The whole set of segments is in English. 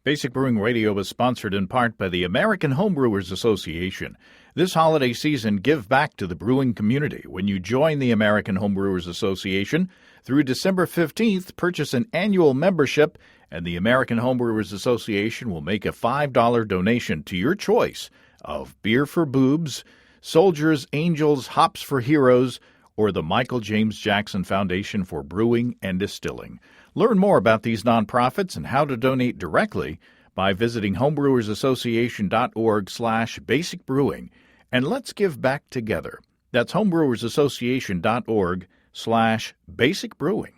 Basic Brewing Radio is sponsored in part by the American Homebrewers Association. This holiday season, give back to the brewing community. When you join the American Homebrewers Association, through December 15th, purchase an annual membership, and the American Homebrewers Association will make a $5 donation to your choice of Beer for Boobs, Soldiers, Angels, Hops for Heroes, or the Michael James Jackson Foundation for Brewing and Distilling. Learn more about these nonprofits and how to donate directly by visiting homebrewersassociation.org/basicbrewing. And let's give back together. That's homebrewersassociation.org/basicbrewing.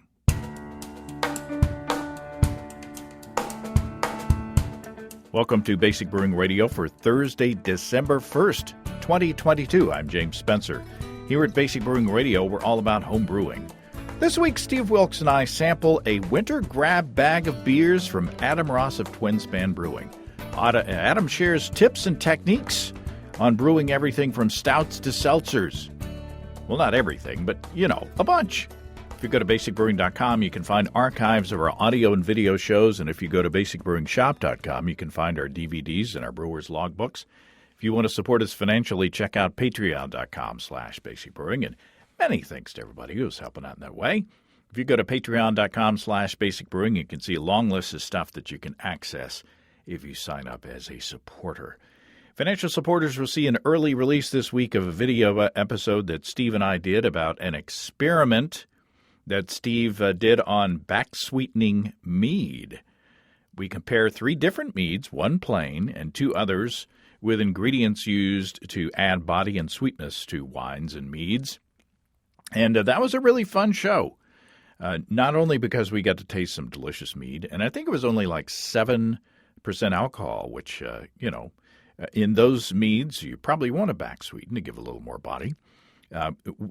Welcome to Basic Brewing Radio for Thursday, December 1st, 2022. I'm James Spencer. Here at Basic Brewing Radio, we're all about home brewing. This week, Steve Wilkes and I sample a winter grab bag of beers from Adam Ross of Twin Span Brewing. Adam shares tips and techniques on brewing everything from stouts to seltzers. Well, not everything, but, a bunch. If you go to basicbrewing.com, you can find archives of our audio and video shows, and if you go to basicbrewingshop.com, you can find our DVDs and our brewers' logbooks. If you want to support us financially, check out patreon.com/basicbrewing, and many thanks to everybody who's helping out in that way. If you go to patreon.com/basicbrewing, you can see a long list of stuff that you can access if you sign up as a supporter. Financial supporters will see an early release this week of a video episode that Steve and I did about an experiment that Steve did on back-sweetening mead. We compare 3 different meads, one plain and 2 others with ingredients used to add body and sweetness to wines and meads. And that was a really fun show, not only because we got to taste some delicious mead, and I think it was only like 7% alcohol, which, in those meads, you probably want to back sweeten to give a little more body.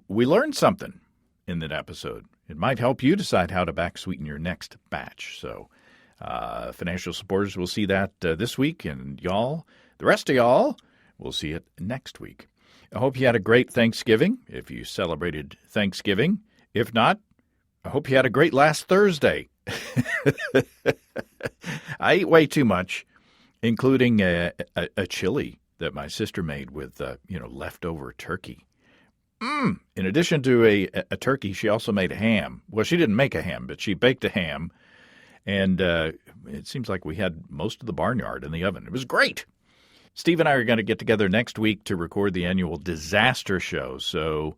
We learned something in that episode. It might help you decide how to back sweeten your next batch. So financial supporters will see that this week, and the rest of y'all, will see it next week. I hope you had a great Thanksgiving, if you celebrated Thanksgiving. If not, I hope you had a great last Thursday. I ate way too much, including a chili that my sister made with, leftover turkey. In addition to a turkey, she also made a ham. Well, she didn't make a ham, but she baked a ham, and it seems like we had most of the barnyard in the oven. It was great. Steve and I are going to get together next week to record the annual disaster show, so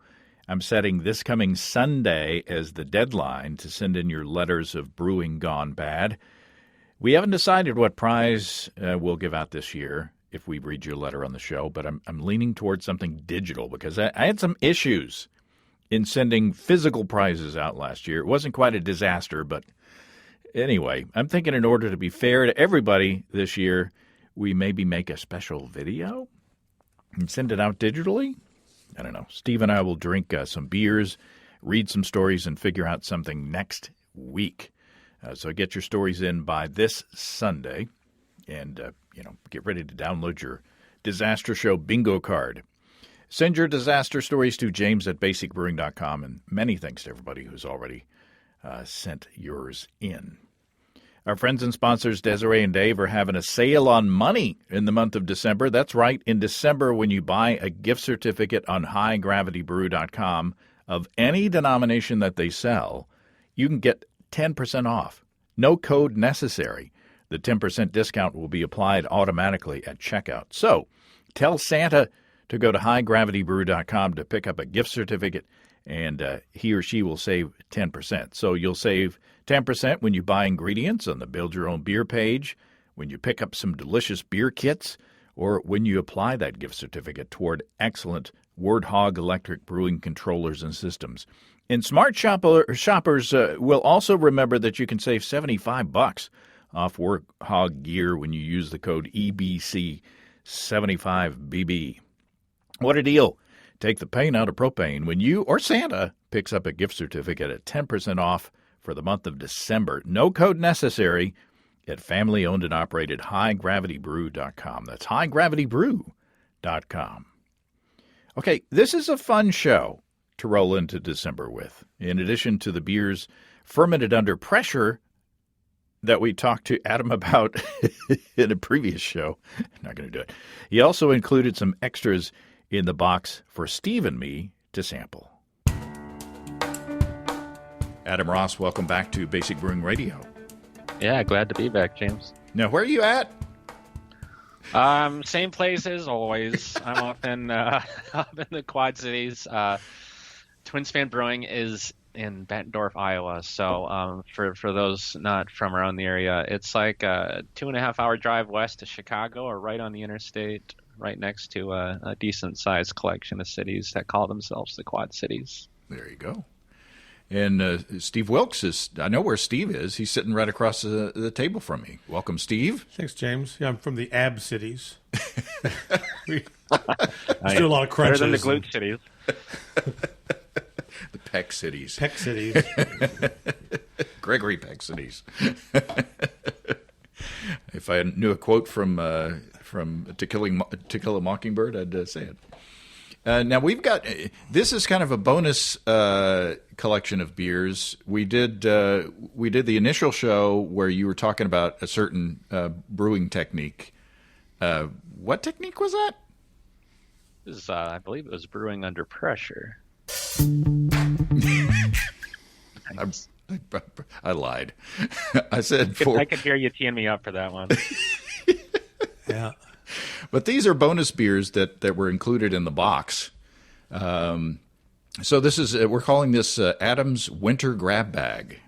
I'm setting this coming Sunday as the deadline to send in your letters of brewing gone bad. We haven't decided what prize we'll give out this year if we read your letter on the show, but I'm leaning towards something digital because I had some issues in sending physical prizes out last year. It wasn't quite a disaster, but anyway, I'm thinking in order to be fair to everybody this year, we maybe make a special video and send it out digitally. I don't know. Steve and I will drink some beers, read some stories, and figure out something next week. So get your stories in by this Sunday and, get ready to download your Disaster Show bingo card. Send your disaster stories to james@basicbrewing.com, and many thanks to everybody who's already sent yours in. Our friends and sponsors, Desiree and Dave, are having a sale on money in the month of December. That's right. In December, when you buy a gift certificate on highdegravitybrew.com of any denomination that they sell, you can get 10% off. No code necessary. The 10% discount will be applied automatically at checkout. So tell Santa to go to highdegravitybrew.com to pick up a gift certificate, and he or she will save 10%. So you'll save 10% when you buy ingredients on the Build Your Own Beer page, when you pick up some delicious beer kits, or when you apply that gift certificate toward excellent Wordhog electric brewing controllers and systems. And smart shoppers will also remember that you can save $75 off Wordhog gear when you use the code EBC75BB. What a deal. Take the pain out of propane when you or Santa picks up a gift certificate at 10% off for the month of December. No code necessary at family-owned and operated highdegravitybrew.com. That's highdegravitybrew.com. Okay, this is a fun show to roll into December with. In addition to the beers fermented under pressure that we talked to Adam about in a previous show. I'm not going to do it. He also included some extras in the box for Steve and me to sample. Adam Ross, welcome back to Basic Brewing Radio. Yeah, glad to be back, James. Now, where are you at? Same place as always. I'm up in the Quad Cities. Twin Span Brewing is in Bettendorf, Iowa. So for those not from around the area, it's like a 2.5-hour drive west to Chicago, or right on the interstate, right next to a decent-sized collection of cities that call themselves the Quad Cities. There you go. And Steve Wilkes is, I know where Steve is. He's sitting right across the table from me. Welcome, Steve. Thanks, James. Yeah, I'm from the AB cities. We do a lot of crunches. Better than the glute cities. The Peck cities. Peck cities. Gregory Peck cities. If I knew a quote from To Kill a Mockingbird, I'd say it. Now we've got, this is kind of a bonus collection of beers. We did the initial show where you were talking about a certain brewing technique. What technique was that? It was, I believe it was brewing under pressure. I lied. I said I could hear you teeing me up for that one. Yeah. But these are bonus beers that were included in the box. So this is we're calling this Adam's Winter Grab Bag,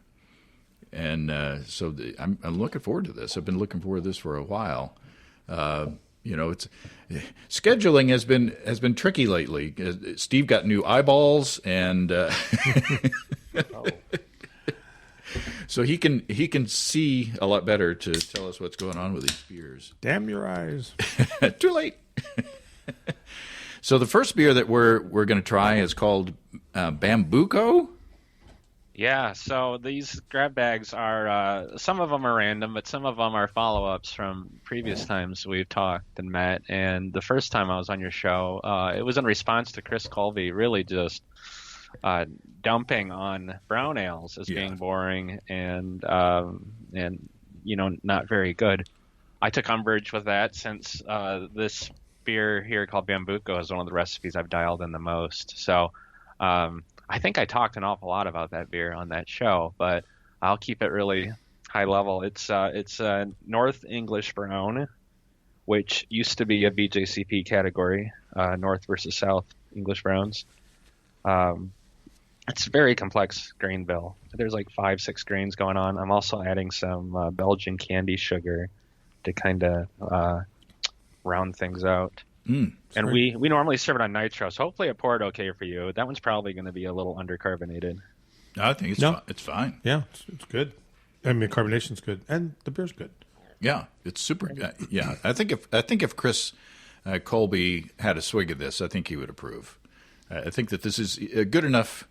and I'm looking forward to this. I've been looking forward to this for a while. It's scheduling has been tricky lately. Steve got new eyeballs, and so he can see a lot better to tell us what's going on with these beers. Damn your eyes! Too late. So the first beer that we're going to try is called Bambuco. Yeah, so these grab bags are, some of them are random, but some of them are follow-ups from previous times we've talked and met. And the first time I was on your show, it was in response to Chris Colby really just dumping on brown ales as being boring and not very good. I took umbrage with that since this beer here called Bambuco is one of the recipes I've dialed in the most. So I think I talked an awful lot about that beer on that show, but I'll keep it really high level. It's North English Brown, which used to be a BJCP category, North versus South English Browns. It's a very complex grain bill. There's like 5-6 grains going on. I'm also adding some Belgian candy sugar to kind of round things out. And we normally serve it on nitro, so hopefully it poured okay for you. That one's probably going to be a little undercarbonated. I think it's fine. Yeah, it's good. I mean, carbonation's good, and the beer's good. Yeah, it's super. Yeah, I think if Chris Colby had a swig of this, I think he would approve. I think that this is a good enough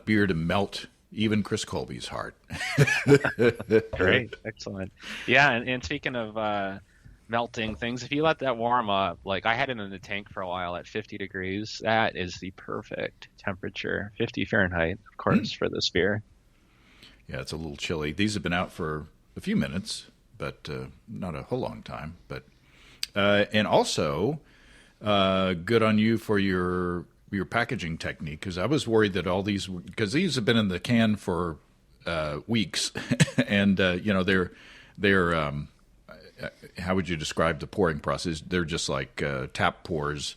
beer to melt even Chris Colby's heart. Great, excellent. Yeah, and speaking of melting things, if you let that warm up, like I had it in the tank for a while at 50 degrees, that is the perfect temperature, 50 Fahrenheit, of course, for this beer. Yeah, it's a little chilly. These have been out for a few minutes, but not a whole long time. But and also, good on you for your packaging technique, because I was worried that all these, because these have been in the can for weeks, and they're how would you describe the pouring process? They're just like tap pours.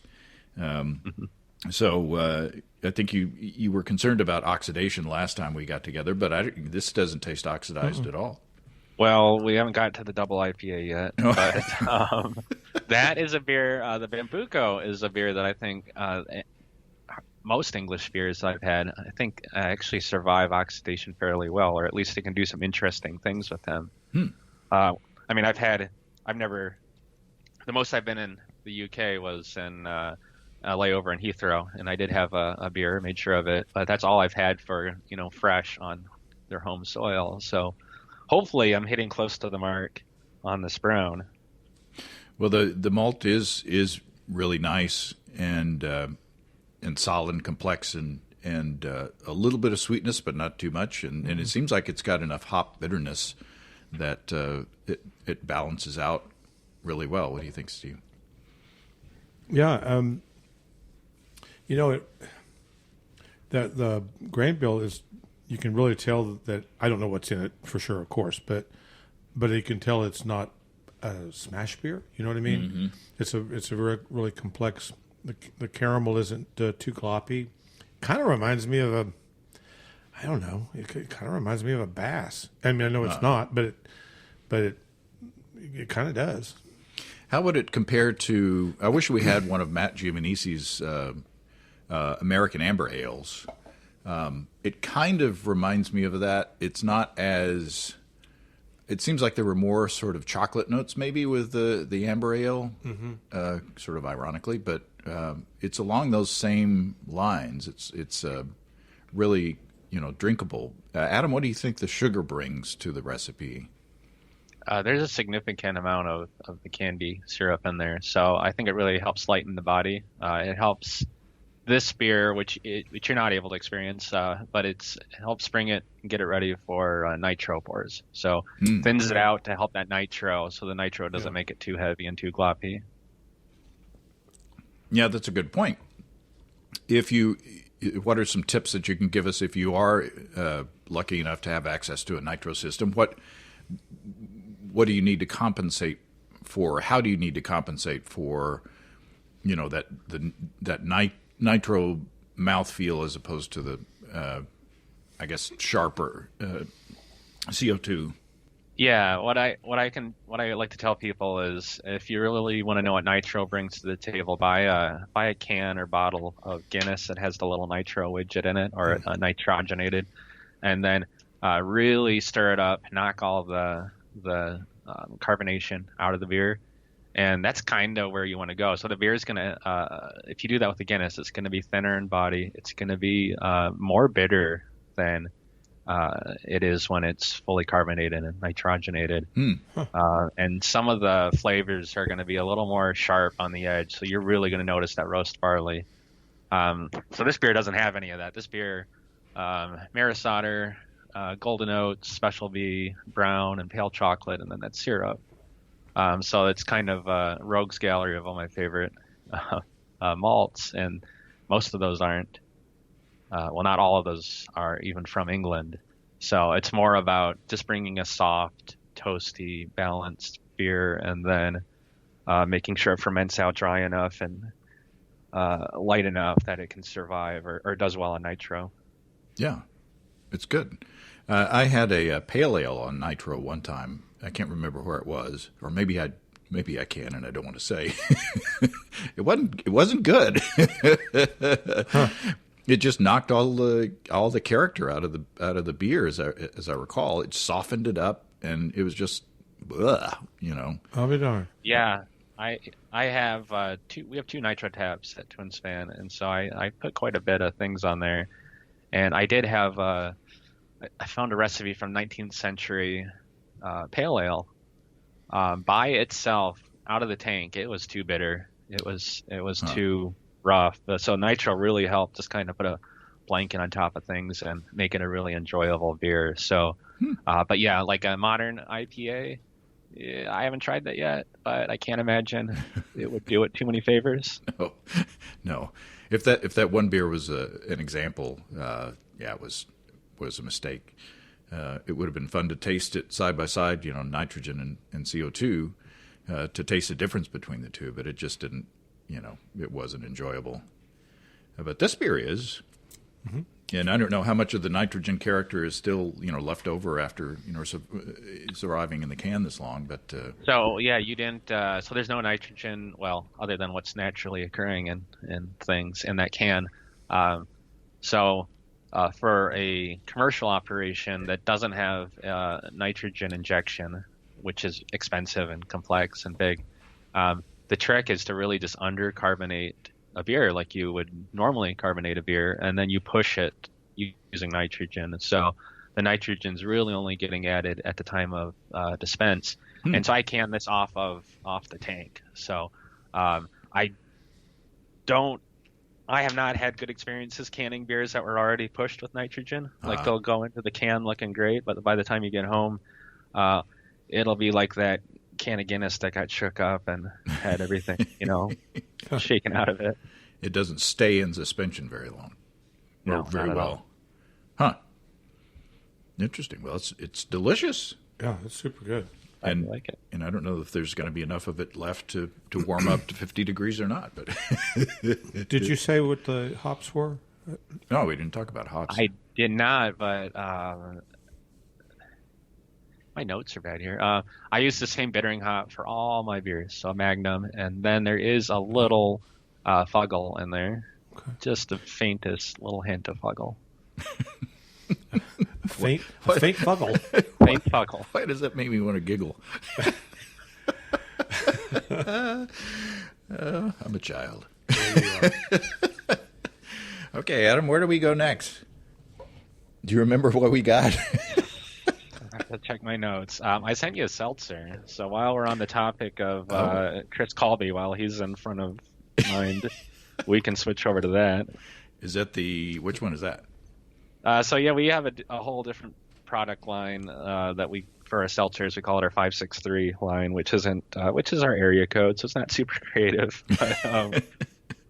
So I think you were concerned about oxidation last time we got together, but this doesn't taste oxidized at all. Well, we haven't got to the double IPA yet, but that is a beer. The Bambuco is a beer that I think most English beers I've had, I think actually survive oxidation fairly well, or at least they can do some interesting things with them. I mean, the most I've been in the UK was in a layover in Heathrow, and I did have a beer, made sure of it, but that's all I've had for, fresh on their home soil. So hopefully I'm hitting close to the mark on this brown. Well, the malt is really nice and solid and complex and a little bit of sweetness, but not too much. And it seems like it's got enough hop bitterness that it balances out really well. What do you think, Steve? Yeah, the grain bill is, you can really tell that, I don't know what's in it for sure, of course, but you can tell it's not a smash beer. You know what I mean? Mm-hmm. It's a really complex. The caramel isn't too gloppy. Kind of reminds me of I don't know. It kind of reminds me of a Bass. I mean, I know it's not, but it kind of does. How would it compare to? I wish we had one of Matt Giovanisi's American Amber Ales. It kind of reminds me of that. It's not as. It seems like there were more sort of chocolate notes maybe with the Amber Ale, sort of ironically, but it's along those same lines. It's really drinkable. Adam, what do you think the sugar brings to the recipe? There's a significant amount of the candy syrup in there, so I think it really helps lighten the body. It helps this beer, which you're not able to experience, but it helps bring it and get it ready for nitro pours. So thins it out to help that nitro, so the nitro doesn't make it too heavy and too gloppy. Yeah, that's a good point. What are some tips that you can give us if you are lucky enough to have access to a nitro system? What do you need to compensate for? How do you need to compensate for, that nitro mouthfeel as opposed to the, I guess, sharper CO2? Yeah, what I like to tell people is, if you really want to know what nitro brings to the table, buy a can or bottle of Guinness that has the little nitro widget in it, or nitrogenated, and then really stir it up, knock all the carbonation out of the beer, and that's kind of where you want to go. So the beer is gonna, if you do that with the Guinness, it's gonna be thinner in body. It's gonna be more bitter than it is when it's fully carbonated and nitrogenated. And some of the flavors are going to be a little more sharp on the edge, so you're really going to notice that roast barley. So this beer doesn't have any of that. This beer, Maris Otter, Golden Oats, Special B, brown, and pale chocolate, and then that syrup. So it's kind of a rogues gallery of all my favorite malts, and most of those aren't. Well, not all of those are even from England. So it's more about just bringing a soft, toasty, balanced beer, and then making sure it ferments out dry enough and light enough that it can survive or does well on nitro. Yeah, it's good. I had a pale ale on nitro one time. I can't remember where it was, or maybe I can, and I don't want to say. It wasn't good. Huh. It just knocked all the character out of the beer, as I recall. It softened it up, and it was just, I'll be darned. Yeah, I have we have two nitro taps at Twin Span, and so I put quite a bit of things on there. And I did have I found a recipe from 19th century pale ale. By itself, out of the tank, it was too bitter. It was too rough. So nitro really helped just kind of put a blanket on top of things and make it a really enjoyable beer. So, but yeah, like a modern IPA, I haven't tried that yet, but I can't imagine it would do it too many favors. No. If that one beer was an example, it was a mistake. It would have been fun to taste it side by side, nitrogen and CO2, to taste the difference between the two, but it just didn't. It wasn't enjoyable. But this beer is. Mm-hmm. And I don't know how much of the nitrogen character is still, left over after, surviving in the can this long. But so yeah, you didn't. So there's no nitrogen, well, other than what's naturally occurring in things in that can. So for a commercial operation that doesn't have nitrogen injection, which is expensive and complex and big, the trick is to really just undercarbonate a beer like you would normally carbonate a beer, and then you push it using nitrogen. So the nitrogen's really only getting added at the time of dispense. And so I can this off the tank. So I have not had good experiences canning beers that were already pushed with nitrogen. Like they'll go into the can looking great, but by the time you get home, it'll be like that can of Guinness that got shook up and had everything, shaken out of it. It doesn't stay in suspension very long. No, or very not at well. all. Huh. Interesting. Well, it's delicious. Yeah, it's super good. I like it. And I don't know if there's going to be enough of it left to warm up to 50 degrees or not. But Did you say what the hops were? no, we didn't talk about hops. I did not, but my notes are bad here. I use the same bittering hop for all my beers, so Magnum, and then there is a little Fuggle in there, just the faintest little hint of Fuggle. Faint Fuggle. Faint Fuggle. Why does that make me want to giggle? I'm a child. There you are. Okay, Adam, where do we go next? Do you remember what we got? I have to check my notes. I sent you a seltzer, so while we're on the topic of Chris Colby, while he's in front of mind, we can switch over to that. Is that which one is that? So yeah, we have a whole different product line that we for our seltzers. We call it our 563 line, which is our area code, so it's not super creative. But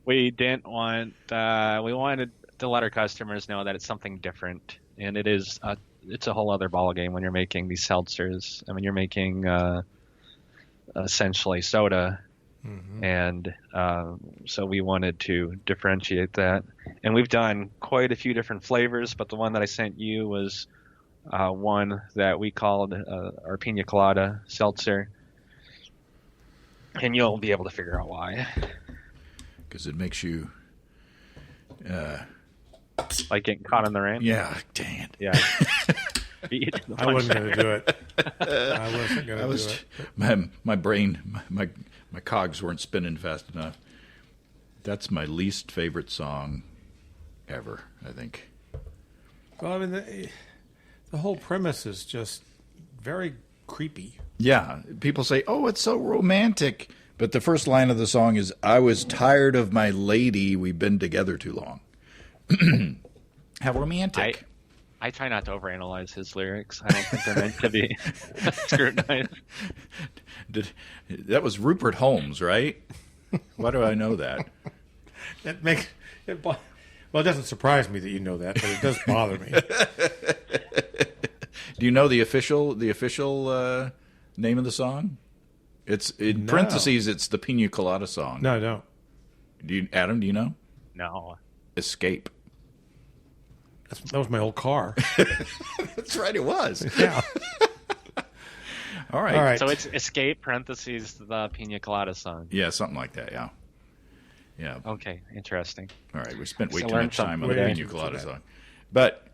we didn't want we wanted to let our customers know that it's something different, and it is it's a whole other ballgame when you're making these seltzers. I mean, you're making essentially soda. Mm-hmm. And so we wanted to differentiate that. And we've done quite a few different flavors, but the one that I sent you was one that we called our Pina Colada seltzer. And you'll be able to figure out why. Because it makes you... like getting caught in the rain? Yeah, dang it. Yeah. I wasn't going to do it. I wasn't going to do it. My brain, my cogs weren't spinning fast enough. That's my least favorite song ever, I think. Well, I mean, the whole premise is just very creepy. Yeah, people say, "Oh, it's so romantic," but the first line of the song is, "I was tired of my lady. We've been together too long." How romantic! I try not to overanalyze his lyrics. I don't think they're meant to be scrutinized. That was Rupert Holmes, right? Why do I know that? Well, it doesn't surprise me that you know that, but it does bother me. Do you know the official name of the song? It's in parentheses. It's the Pina Colada song. No, I don't. Adam? Do you know? No. Escape. That was my old car. That's right, it was. Yeah. All right. So it's Escape, parentheses, the Pina Colada song. Yeah, something like that, yeah. Yeah. Okay, interesting. All right, we spent way too learn much time on the something Pina Colada song. But,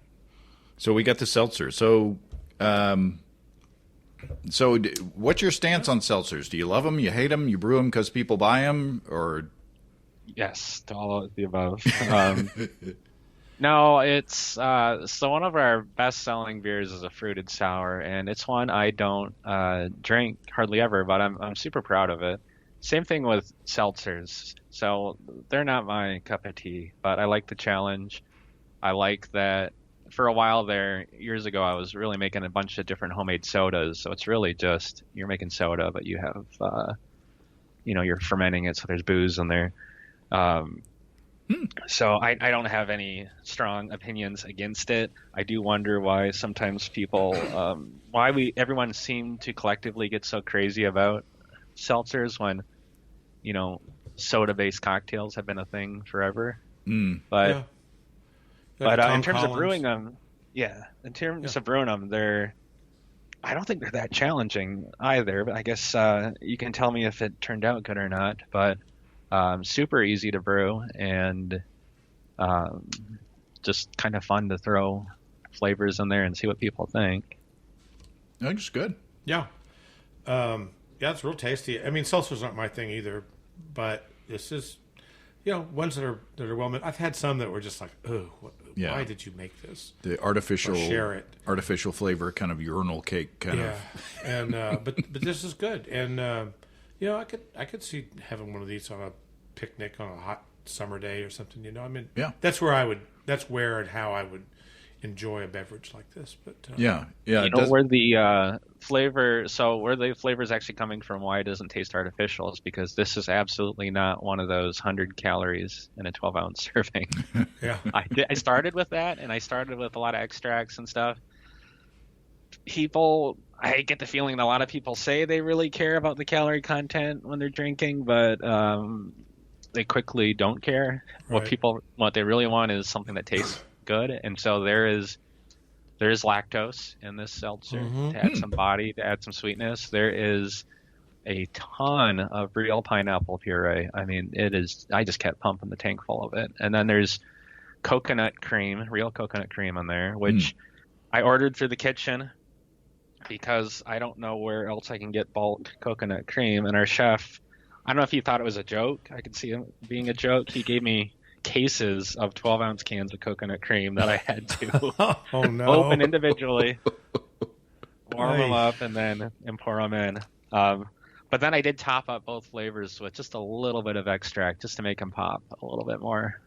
so we got the seltzer. So, what's your stance on seltzers? Do you love them, you hate them, you brew them because people buy them, or... Yes, to all of the above. No, it's so one of our best-selling beers is a fruited sour, and it's one I don't drink hardly ever, but I'm super proud of it. Same thing with seltzers. So they're not my cup of tea, but I like the challenge. I like that for a while there, years ago, I was really making a bunch of different homemade sodas. So it's really just you're making soda, but you have, you're fermenting it, so there's booze in there. So I don't have any strong opinions against it. I do wonder why sometimes people, everyone seemed to collectively get so crazy about seltzers when, soda-based cocktails have been a thing forever. But in terms of brewing them, I don't think they're that challenging either. But I guess you can tell me if it turned out good or not. But super easy to brew and just kind of fun to throw flavors in there and see what people think. That's good. Yeah. It's real tasty. I mean, seltzers aren't my thing either, but this is, ones that are well made. I've had some that were just like, why did you make this? The artificial share it. Artificial flavor, kind of urinal cake kind of. And but this is good. And I could see having one of these on a picnic on a hot summer day or something. I mean, that's where and how I would enjoy a beverage like this. But Yeah, yeah. You It know does. where the where the flavor is actually coming from, why it doesn't taste artificial, is because this is absolutely not one of those 100 calories in a 12-ounce serving. yeah, I started with that, and I started with a lot of extracts and stuff. I get the feeling that a lot of people say they really care about the calorie content when they're drinking, but they quickly don't care. right. What they really want is something that tastes good, and so there is lactose in this seltzer to add some body, to add some sweetness. There is a ton of real pineapple puree. I mean, I just kept pumping the tank full of it. And then there's real coconut cream in there, which I ordered through the kitchen because I don't know where else I can get bulk coconut cream. And our chef, I don't know if he thought it was a joke. I could see him being a joke. He gave me cases of 12-ounce cans of coconut cream that I had to Oh no! open individually, warm them up, and pour them in. But then I did top up both flavors with just a little bit of extract, just to make them pop a little bit more.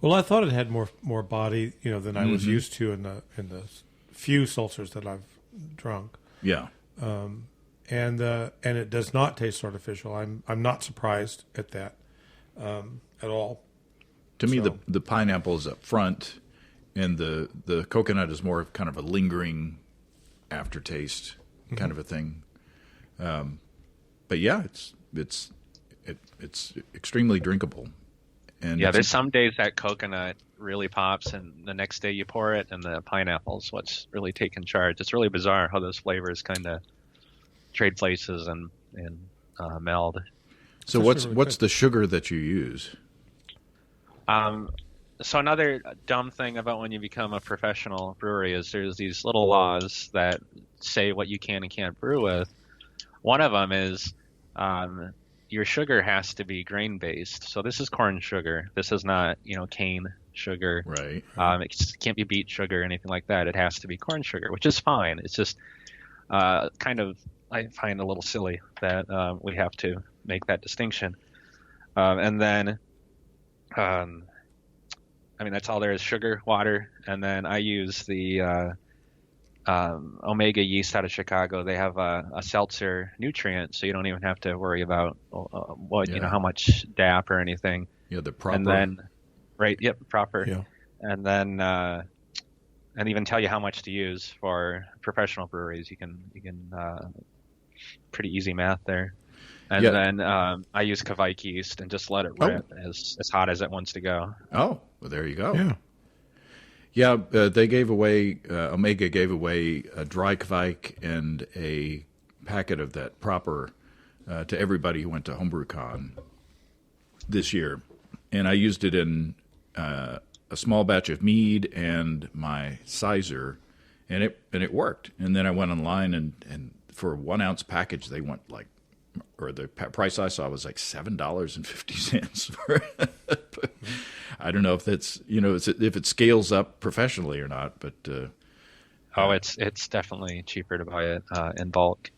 Well, I thought it had more body, than I was used to in the few seltzers that I've drunk. Yeah. And it does not taste artificial. I'm not surprised at that at all. To me, the pineapple is up front, and the coconut is more of kind of a lingering aftertaste kind of a thing. But yeah, it's extremely drinkable. And yeah, there's some days that coconut really pops, and the next day you pour it, and the pineapple's what's really taking charge. It's really bizarre how those flavors kind of trade places and meld. So what's the sugar that you use? So another dumb thing about when you become a professional brewery is there's these little laws that say what you can and can't brew with. One of them is your sugar has to be grain based. So this is corn sugar. This is not, cane sugar. Right. It can't be beet sugar or anything like that. It has to be corn sugar, which is fine. It's just kind of, I find a little silly that we have to make that distinction. And then, that's all there is: sugar, water, and then I use the Omega yeast out of Chicago. They have a seltzer nutrient, so you don't even have to worry about how much DAP or anything. Yeah, the proper. And then, right, yep, proper. Yeah. And then, and even tell you how much to use for professional breweries. You can pretty easy math there. And then I use Kvike yeast and just let it rip as hot as it wants to go. Oh, well, there you go. Yeah. Yeah, they gave away, Omega gave away a dry Kvike and a packet of that proper to everybody who went to HomebrewCon this year. And I used it in a small batch of mead and my sizer, and it worked. And then I went online, and for a 1 ounce package, they went or the price I saw was like $7.50. I don't know if that's if it scales up professionally or not, but it's definitely cheaper to buy it in bulk.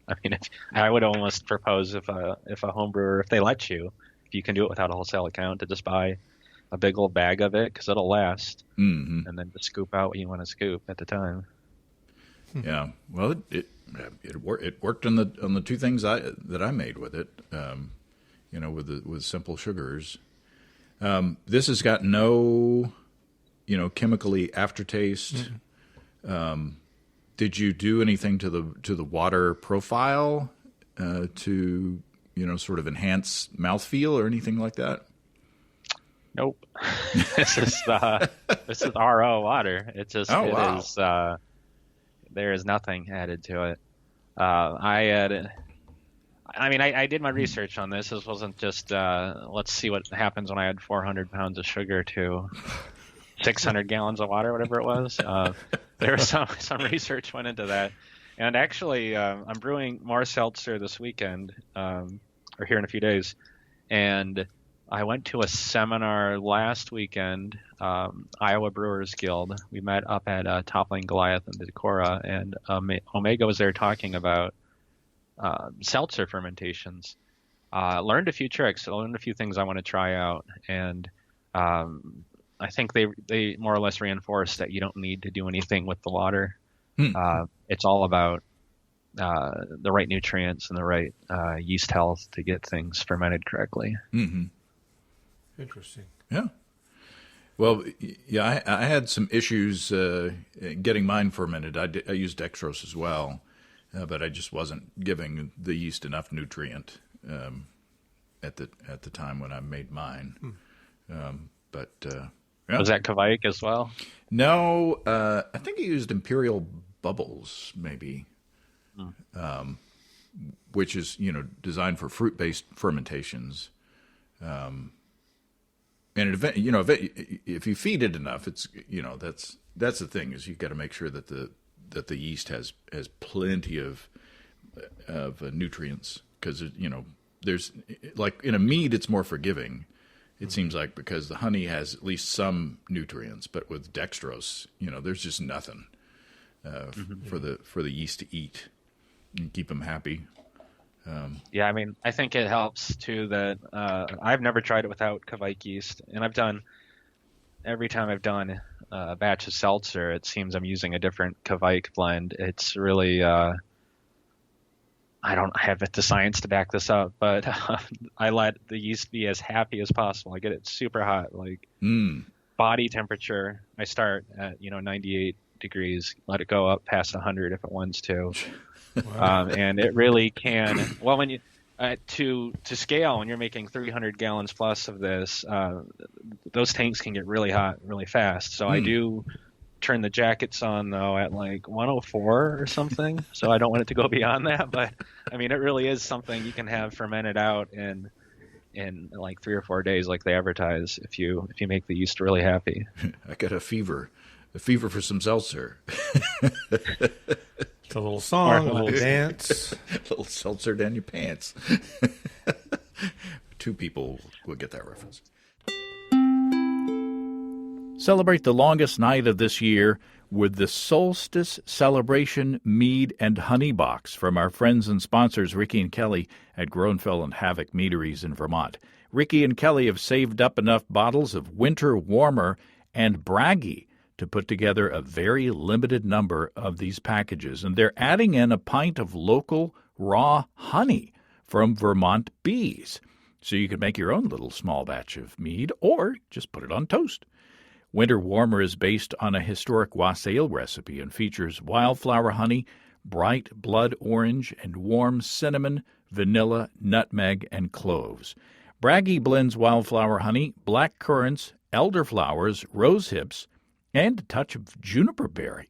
I mean, I would almost propose if a home brewer, if they let you, if you can do it without a wholesale account, to just buy a big old bag of it because it'll last, and then just scoop out what you want to scoop at the time. Yeah, well, it worked on the two things that I made with it, with simple sugars. This has got no, chemically aftertaste. Did you do anything to the water profile to sort of enhance mouthfeel or anything like that? Nope. This is RO water. It's just there is nothing added to it. I did my research on this. This wasn't just let's see what happens when I add 400 pounds of sugar to 600 gallons of water, whatever it was. There was some research went into that. And actually, I'm brewing more seltzer this weekend, or here in a few days. And I went to a seminar last weekend, Iowa Brewers Guild. We met up at Toppling Goliath in Decorah, and Omega was there talking about seltzer fermentations. Learned a few tricks. I learned a few things I want to try out, and I think they more or less reinforce that you don't need to do anything with the water. It's all about the right nutrients and the right yeast health to get things fermented correctly. Mm-hmm. Interesting. Yeah. Well, yeah, I had some issues getting mine fermented. I used dextrose as well, but I just wasn't giving the yeast enough nutrient at the time when I made mine. Yeah. Was that Kveik as well? No, I think I used Imperial Bubbles, maybe, which is designed for fruit-based fermentations. And if you feed it enough, it's that's the thing, is you got to make sure that the yeast has plenty of nutrients, because there's, like in a mead it's more forgiving, it seems like, because the honey has at least some nutrients, but with dextrose there's just nothing for the yeast to eat and keep them happy. Yeah, I mean, I think it helps too that I've never tried it without Kveik yeast, and every time I've done a batch of seltzer, it seems I'm using a different Kveik blend. It's really I don't have the science to back this up, but I let the yeast be as happy as possible. I get it super hot, like body temperature. I start at 98 degrees, let it go up past 100 if it wants to. Wow. And it really can. Well, when you to scale, when you're making 300 gallons plus of this, those tanks can get really hot really fast. So I do turn the jackets on though at like 104 or something. So I don't want it to go beyond that. But I mean, it really is something you can have fermented out in like 3 or 4 days, like they advertise, if you make the yeast really happy. I got a fever for some seltzer. It's a little song, a little dance. A little seltzer down your pants. 2 people will get that reference. Celebrate the longest night of this year with the Solstice Celebration Mead and Honey Box from our friends and sponsors Ricky and Kelly at Groenfell and Havoc Meaderies in Vermont. Ricky and Kelly have saved up enough bottles of Winter Warmer and Braggie to put together a very limited number of these packages, and they're adding in a pint of local raw honey from Vermont bees, so you can make your own little small batch of mead or just put it on toast. Winter Warmer is based on a historic wassail recipe and features wildflower honey, bright blood orange, and warm cinnamon, vanilla, nutmeg, and cloves. Braggie blends wildflower honey, black currants, elderflowers, rose hips, and a touch of juniper berry.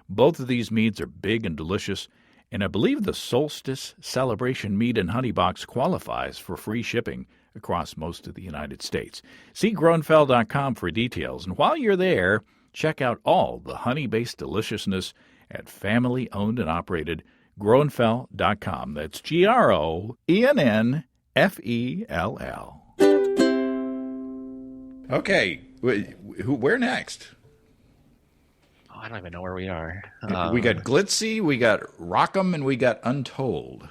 Both of these meads are big and delicious, and I believe the Solstice Celebration Mead and Honey Box qualifies for free shipping across most of the United States. See Groenfell.com for details, and while you're there, check out all the honey-based deliciousness at family-owned and operated Groenfell.com. That's Groennfell. Okay, where next? I don't even know where we are. We got Glitzy, we got Rock'em, and we got Untold.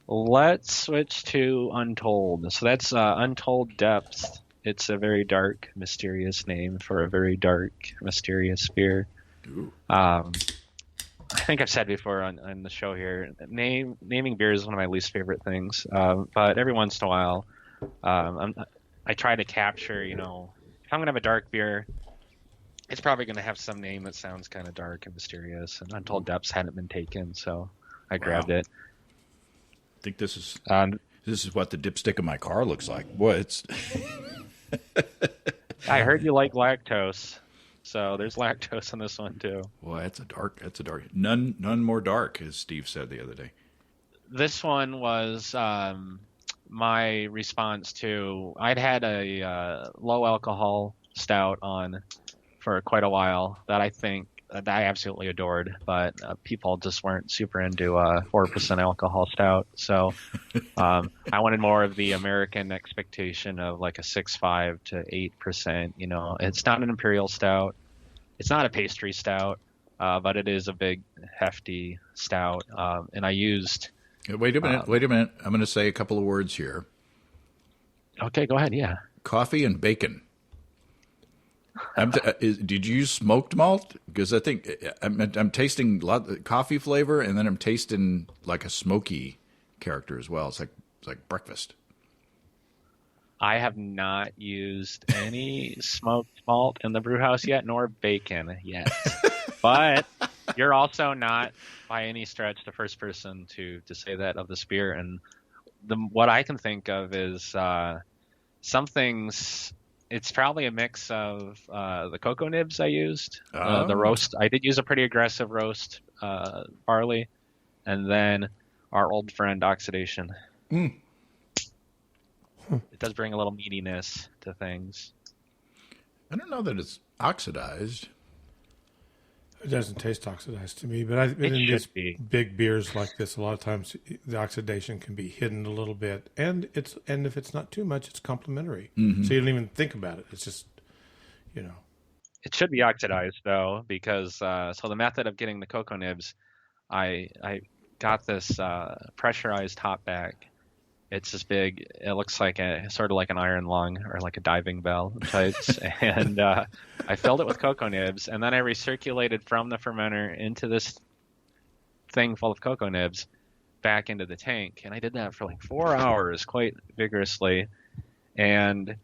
Let's switch to Untold. So that's Untold Depths. It's a very dark, mysterious name for a very dark, mysterious beer. I think I've said before on the show here, naming beer is one of my least favorite things. But every once in a while, I try to capture, if I'm going to have a dark beer, it's probably going to have some name that sounds kind of dark and mysterious, and Untold Depths hadn't been taken, so I grabbed it. I think this is what the dipstick of my car looks like. Boy, it's. I heard you like lactose, so there's lactose in this one too. Well, that's a dark. None more dark, as Steve said the other day. This one was my response to I'd had a low alcohol stout on for quite a while that I think that I absolutely adored, but people just weren't super into 4% alcohol stout. So I wanted more of the American expectation of like a 6.5 to 8%. It's not an imperial stout. It's not a pastry stout, but it is a big, hefty stout. And I used... Wait a minute. I'm going to say a couple of words here. Okay, go ahead. Yeah. Coffee and bacon. Did you use smoked malt? Because I think I'm tasting a lot of coffee flavor, and then I'm tasting like a smoky character as well. It's like breakfast. I have not used any smoked malt in the brew house yet, nor bacon yet. But you're also not by any stretch the first person to say that of this beer. And what I can think of is some things. It's probably a mix of the cocoa nibs I used, the roast. I did use a pretty aggressive roast barley, and then our old friend oxidation. It does bring a little meatiness to things. I don't know that it's oxidized. It doesn't taste oxidized to me, but I've been in these big beers like this. A lot of times, the oxidation can be hidden a little bit, and if it's not too much, it's complementary. Mm-hmm. So you don't even think about it. It's just, It should be oxidized though, because so the method of getting the cocoa nibs, I got this pressurized hop bag. It's this big. It looks like sort of like an iron lung or like a diving bell types, and I filled it with cocoa nibs, and then I recirculated from the fermenter into this thing full of cocoa nibs back into the tank, and I did that for like 4 hours, quite vigorously. And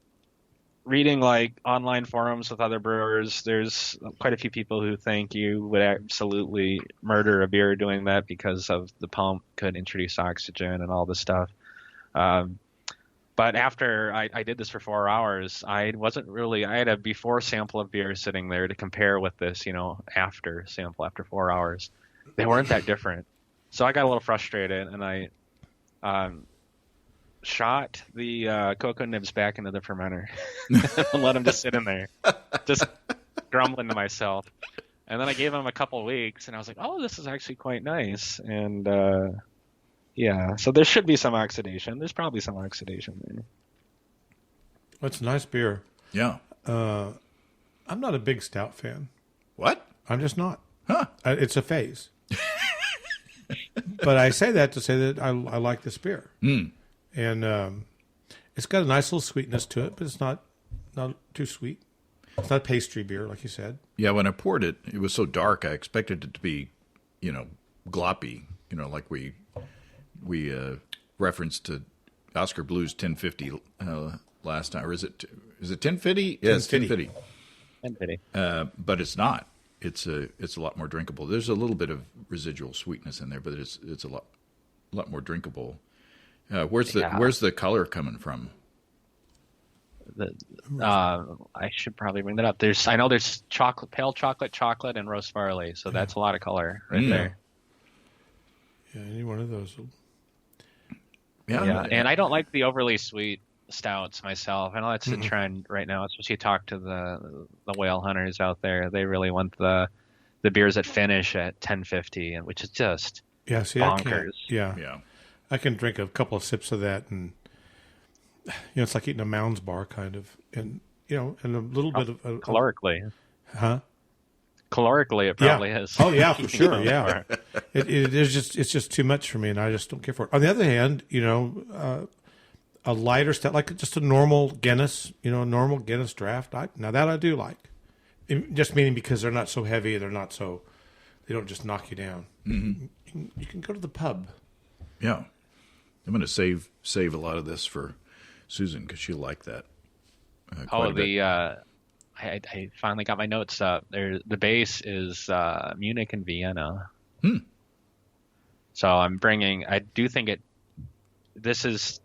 reading like online forums with other brewers, there's quite a few people who think you would absolutely murder a beer doing that because of the pump could introduce oxygen and all this stuff. But after I did this for 4 hours, I had a before sample of beer sitting there to compare with this, after sample after 4 hours. They weren't that different. So I got a little frustrated, and I shot the cocoa nibs back into the fermenter and let them just sit in there, just grumbling to myself. And then I gave them a couple weeks, and I was like, oh, this is actually quite nice. And yeah, so there should be some oxidation. There's probably some oxidation there. It's a nice beer. Yeah. I'm not a big stout fan. What? I'm just not. Huh. It's a phase. But I say that to say that I like this beer. Mm. And it's got a nice little sweetness to it, but it's not too sweet. It's not pastry beer, like you said. Yeah, when I poured it, it was so dark, I expected it to be, gloppy, like we referenced to Oscar Blues 1050 last time. Or is it 1050? Yes, 1050. 1050. But it's not. It's a lot more drinkable. There's a little bit of residual sweetness in there, but it's a lot more drinkable. Where's the color coming from? I should probably bring that up. I know there's pale chocolate, and roast barley, so that's a lot of color right there. Yeah, any one of those. Yeah, and I don't like the overly sweet stouts myself. I know that's the trend right now, especially talk to the whale hunters out there. They really want the beers that finish at 1050, and which is just bonkers. I can drink a couple of sips of that, and it's like eating a Mounds bar kind of, and and a little bit of calorically. Huh? Calorically, it probably is. Oh yeah, for sure. Yeah, it's just too much for me, and I just don't care for it. On the other hand, a lighter stout, like just a normal Guinness, normal Guinness draft. Now that I do like, just meaning because they're not so heavy, they don't just knock you down. Mm-hmm. You can go to the pub. Yeah, I'm going to save a lot of this for Susan because she'll like that. I finally got my notes up. The base is Munich and Vienna. So I do think this is,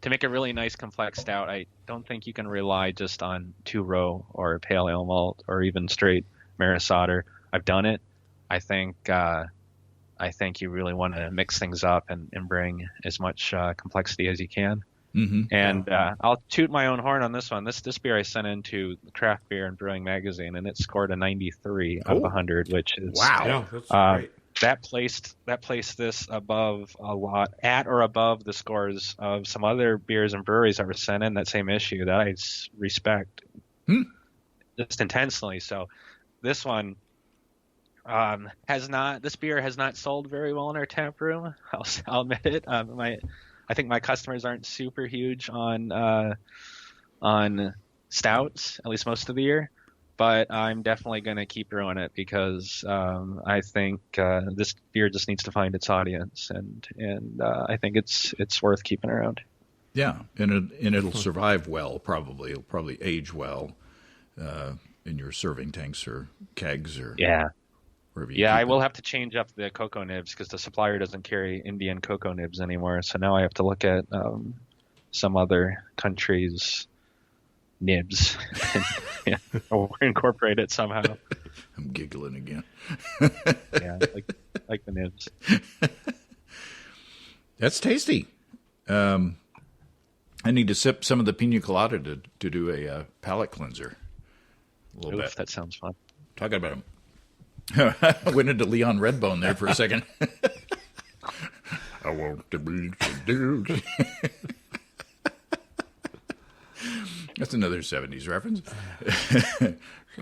to make a really nice complex stout, I don't think you can rely just on 2-row or pale ale malt or even straight Maris Otter. I've done it. I think you really want to mix things up and bring as much complexity as you can. Mm-hmm. And I'll toot my own horn on this one. This beer I sent into Craft Beer and Brewing Magazine, and it scored a 93 out of 100, which is wow. Yeah, that's great. That placed this above a lot, at or above the scores of some other beers and breweries that were sent in that same issue that I respect just intensely. So this one this beer has not sold very well in our tap room. I'll admit it. I think my customers aren't super huge on stouts, at least most of the year. but I'm definitely going to keep brewing it because I think this beer just needs to find its audience, and I think it's worth keeping around. Yeah, and it'll survive well. Probably it'll probably age well in your serving tanks or kegs or wherever you keep I it. will have to change up the cocoa nibs because the supplier doesn't carry Indian cocoa nibs anymore. So now I have to look at some other country's nibs or incorporate it somehow. I'm giggling again. Yeah, like the nibs. That's tasty. I need to sip some of the pina colada to do a palate cleanser. A little bit. That sounds fun. Talking about him. I went into Leon Redbone there for a second. I want to be seduced. That's another 70s reference.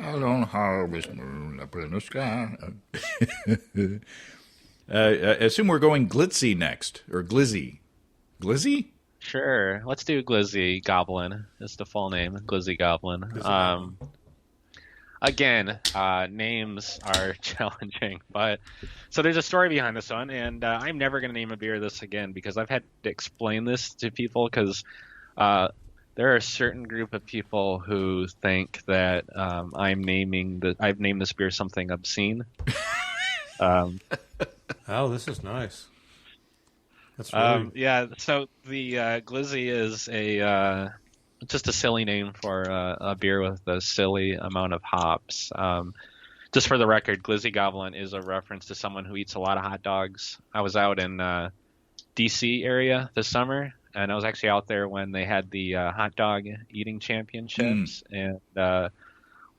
Out on harvest moon up in the sky. I assume we're going glitzy next, or glizzy. Glizzy? Sure. Let's do Glizzy Goblin. Is the full name. Glizzy Goblin. Again, names are challenging, but so there's a story behind this one, and I'm never going to name a beer this again because I've had to explain this to people because there are a certain group of people who think that I've named this beer something obscene. Oh, this is nice. That's really... yeah. So the Glizzy is just a silly name for a beer with a silly amount of hops. Just for the record, Glizzy Goblin is a reference to someone who eats a lot of hot dogs. I was out in D.C. area this summer, and I was actually out there when they had the hot dog eating championships, and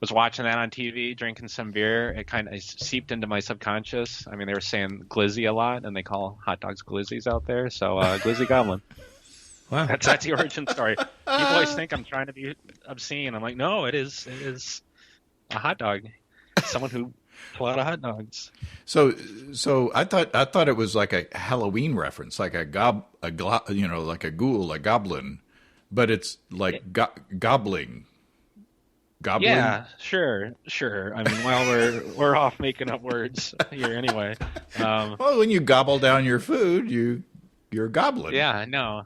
was watching that on TV, drinking some beer. It kind of seeped into my subconscious. I mean, they were saying glizzy a lot, and they call hot dogs glizzies out there. So Glizzy Goblin. Wow. That's the origin story. People always think I'm trying to be obscene. I'm like, no, it is a hot dog. Someone who ate a lot of hot dogs. So I thought it was like a Halloween reference, like like a ghoul, a goblin, but it's like gobbling. Goblin? Yeah, sure. I mean, well, we're off making up words here anyway. Well, when you gobble down your food, you're gobbling. Yeah, no.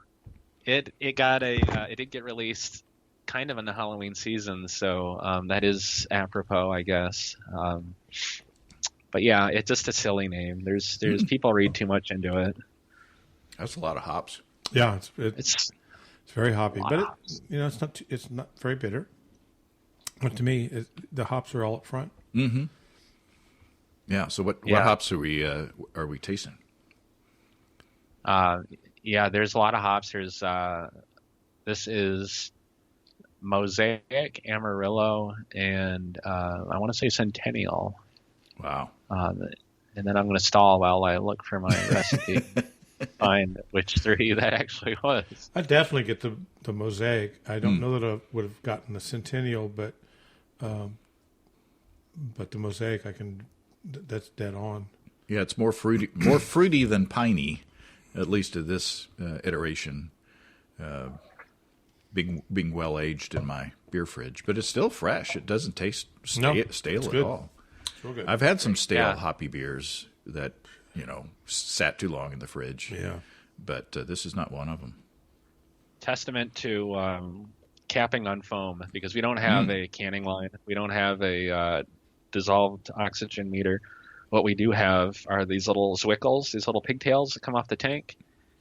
It did get released kind of in the Halloween season, so that is apropos, I guess. But yeah, it's just a silly name. There's people read too much into it. That's a lot of hops. Yeah, it's very hoppy, but it's not very bitter. But to me, the hops are all up front. Mm-hmm. Yeah. So what hops are we tasting? Yeah, there's a lot of hops. There's this is Mosaic, Amarillo, and I want to say Centennial. Wow. And then I'm going to stall while I look for my recipe, find which three that actually was. I definitely get the Mosaic. I don't know that I would have gotten the Centennial, but the Mosaic that's dead on. Yeah, it's more fruity than piney, at least at this iteration. Being well aged in my beer fridge, but it's still fresh. It doesn't taste stale at all. It's real good. I've had some stale hoppy beers that sat too long in the fridge. Yeah, but this is not one of them. Testament to capping on foam, because we don't have a canning line. We don't have a dissolved oxygen meter. What we do have are these little Zwickels, these little pigtails that come off the tank,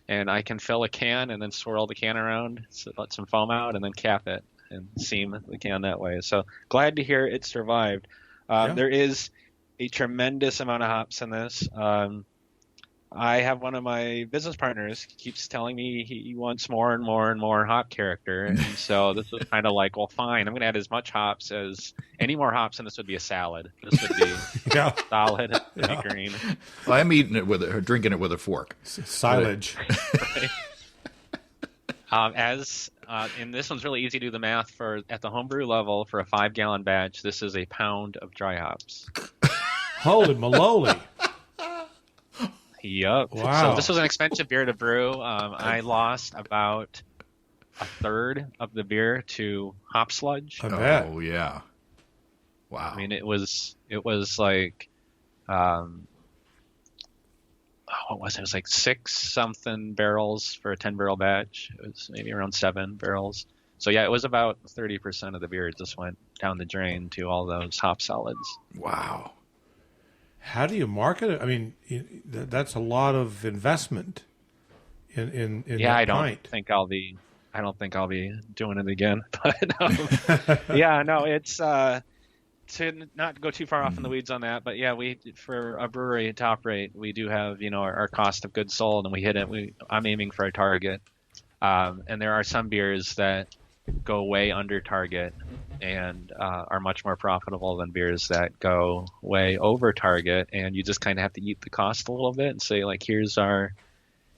and I can fill a can and then swirl the can around, so let some foam out, and then cap it and seam the can that way. So glad to hear it survived. There is a tremendous amount of hops in this. I have one of my business partners keeps telling me he wants more and more and more hop character. And so this was kind of like, well, fine, I'm going to add as much hops as any more hops, and this would be a salad. This would be solid, be green. Well, I'm eating it drinking it with a fork. Silage. Right. And this one's really easy to do the math for at the homebrew level for a 5-gallon batch. This is a pound of dry hops. Holy maloli. Yep. Wow. So this was an expensive beer to brew. I lost about a third of the beer to hop sludge. I bet. Oh, yeah. Wow. I mean, it was like, what was it? It was like 6-something barrels for a 10-barrel batch. It was maybe around 7 barrels. So yeah, it was about 30% of the beer just went down the drain to all those hop solids. Wow. How do you market it? I mean, that's a lot of investment in Yeah, that I don't pint. think I'll be doing it again. But yeah, no, it's to not go too far off in the weeds on that, but yeah, we for a brewery top rate, we do have our cost of goods sold, and we hit it. I'm aiming for a target, and there are some beers that go way under target and are much more profitable than beers that go way over target, and you just kind of have to eat the cost a little bit and say, like, here's a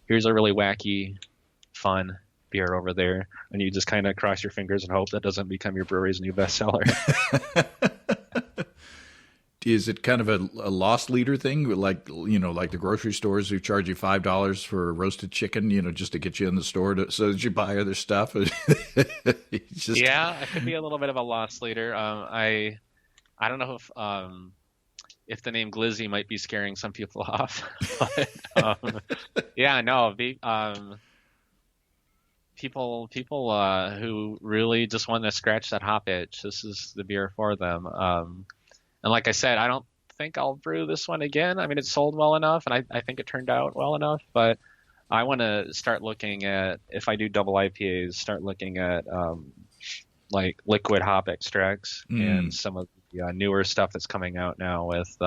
really wacky, fun beer over there, and you just kind of cross your fingers and hope that doesn't become your brewery's new bestseller. Is it kind of a loss leader thing, like like the grocery stores who charge you $5 for a roasted chicken, just to get you in the store so that you buy other stuff? Yeah, it could be a little bit of a loss leader. I don't know if the name Glizzy might be scaring some people off, but yeah, no, people who really just want to scratch that hop itch, this is the beer for them. And like I said, I don't think I'll brew this one again. I mean, it sold well enough, and I think it turned out well enough. But I want to start looking at, if I do double IPAs, start looking at like liquid hop extracts and some of the newer stuff that's coming out now with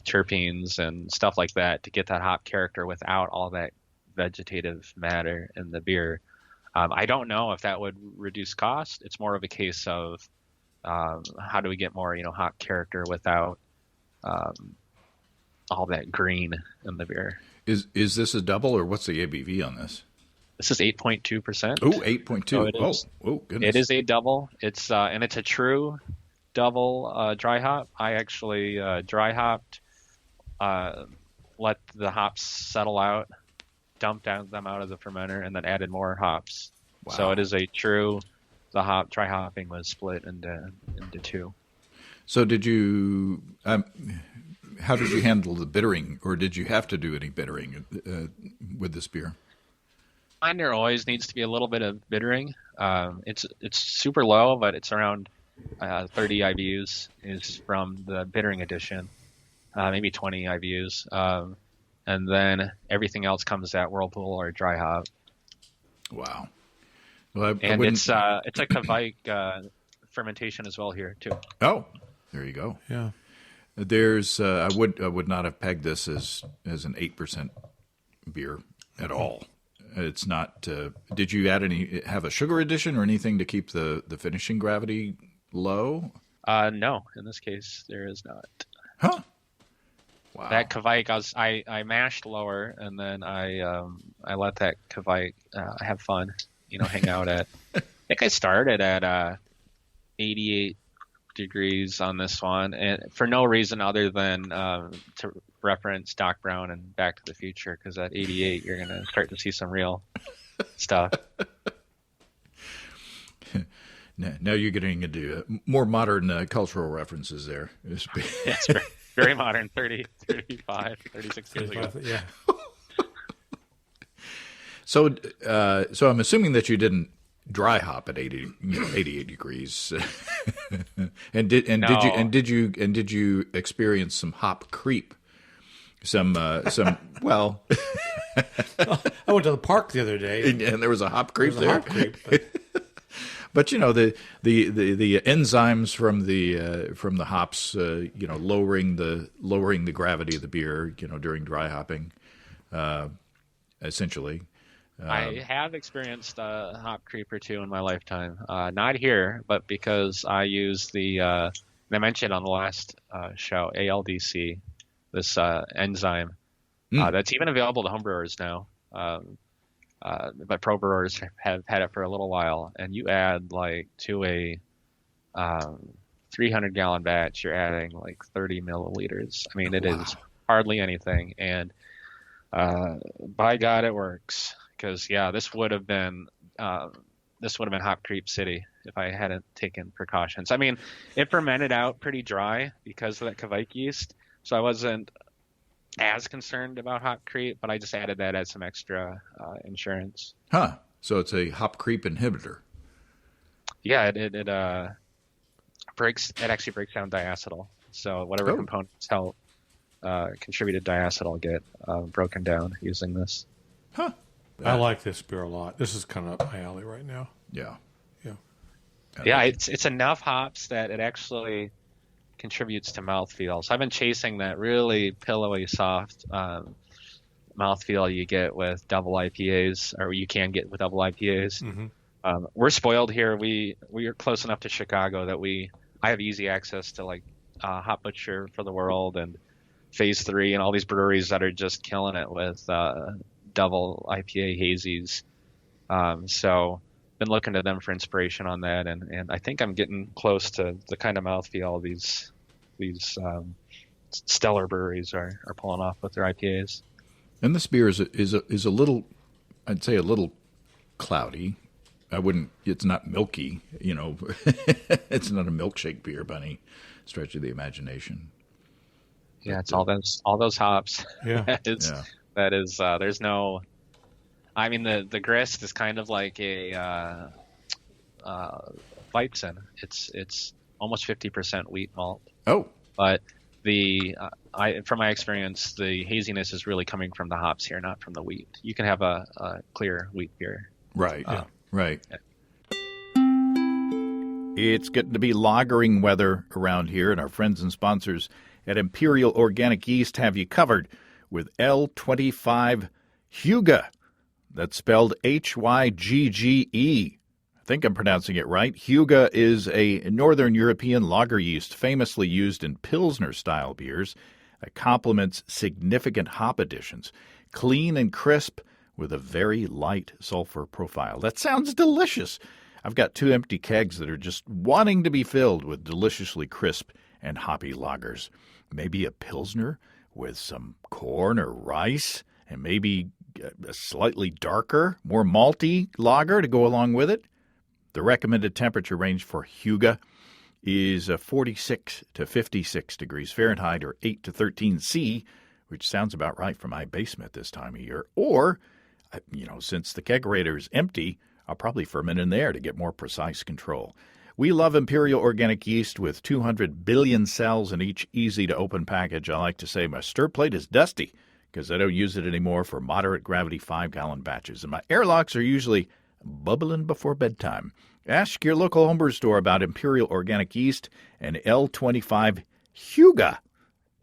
terpenes and stuff like that to get that hop character without all that vegetative matter in the beer. I don't know if that would reduce cost. It's more of a case of how do we get more, hop character without all that green in the beer. Is this a double, or what's the ABV on this? This is 8.2%. Oh, 8.2. So oh, goodness. It is a double. It's and it's a true double dry hop. I actually dry hopped, let the hops settle out, dumped them out of the fermenter, and then added more hops. Wow. So it is a true. The dry hopping was split into two. So did you? How did you handle the bittering, or did you have to do any bittering with this beer? Mine, there always needs to be a little bit of bittering. It's super low, but it's around 30 IBUs is from the bittering edition, maybe 20 IBUs, and then everything else comes at Whirlpool or dry hop. Wow. Well, and it's a Kveik fermentation as well here too. Oh, there you go. Yeah. There's I would not have pegged this as an 8% beer at all. It's not. Did you have a sugar addition or anything to keep the finishing gravity low? No, in this case there is not. Huh. Wow. That Kveik, I mashed lower, and then I let that Kveik have fun. Hang out at. I think I started at 88 degrees on this one, and for no reason other than to reference Doc Brown and Back to the Future, because at 88 you're gonna start to see some real stuff. Now you're getting into more modern cultural references there. Yes, very modern. 30, 35, 36 years ago. Yeah. So I'm assuming that you didn't dry hop at 88 degrees, did you experience some hop creep? Well, I went to the park the other day, and there was a hop creep there. Hop creep, but the enzymes from the hops, lowering the gravity of the beer, during dry hopping, essentially. I have experienced a hop creep or two in my lifetime. Not here, but because I use I mentioned on the last show, ALDC, this enzyme that's even available to homebrewers now. But pro brewers have had it for a little while. And you add to a 300-gallon batch, you're adding 30 milliliters. I mean, it is hardly anything. And by God, it works. Because this would have been hop creep city if I hadn't taken precautions. I mean, it fermented out pretty dry because of that Kvike yeast, so I wasn't as concerned about hop creep, but I just added that as some extra insurance. Huh. So it's a hop creep inhibitor. Yeah, it actually breaks down diacetyl. So whatever components help contributed diacetyl get broken down using this. Huh. I like this beer a lot. This is kind of up my alley right now. Yeah. Yeah, it's enough hops that it actually contributes to mouthfeel. So I've been chasing that really pillowy, soft mouthfeel you get with double IPAs, or you can get with double IPAs. Mm-hmm. We're spoiled here. We are close enough to Chicago that I have easy access to like Hop Butcher for the World and Phase 3 and all these breweries that are just killing it with double IPA hazies. So been looking to them for inspiration on that, and I think I'm getting close to the kind of mouthfeel these stellar breweries are pulling off with their IPAs. And this beer is a little, I'd say a little cloudy. It's not milky, it's not a milkshake beer by any stretch of the imagination. Yeah, it's all those hops. Yeah. That is there's no, I mean, the grist is kind of like a Weizen. It's almost 50% wheat malt. Oh. But from my experience, the haziness is really coming from the hops here, not from the wheat. You can have a clear wheat beer. Right. Right. Yeah. It's getting to be lagering weather around here, and our friends and sponsors at Imperial Organic Yeast have you covered with L25 Hygge. That's spelled Hygge. I think I'm pronouncing it right. Hygge is a Northern European lager yeast famously used in Pilsner-style beers that complements significant hop additions. Clean and crisp with a very light sulfur profile. That sounds delicious. I've got 2 empty kegs that are just wanting to be filled with deliciously crisp and hoppy lagers. Maybe a Pilsner with some corn or rice, and maybe a slightly darker, more malty lager to go along with it. The recommended temperature range for Hygge is 46 to 56 degrees Fahrenheit or 8 to 13 C, which sounds about right for my basement this time of year. Or, since the kegerator is empty, I'll probably ferment in there to get more precise control. We love Imperial Organic Yeast with 200 billion cells in each easy-to-open package. I like to say my stir plate is dusty because I don't use it anymore for moderate gravity 5-gallon batches. And my airlocks are usually bubbling before bedtime. Ask your local homebrew store about Imperial Organic Yeast and L25 Hygge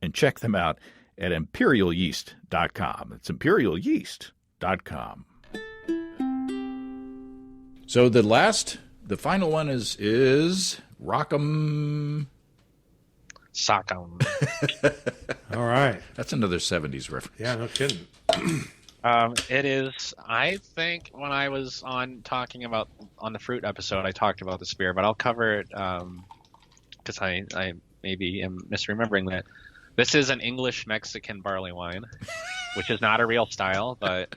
and check them out at imperialyeast.com. It's imperialyeast.com. So the final one is Rock'em Sock'em. All right. That's another 70s reference. Yeah, no kidding. It is, I think when I was on the fruit episode, I talked about this beer, but I'll cover it because I maybe am misremembering that. This is an English Mexican barley wine, which is not a real style, but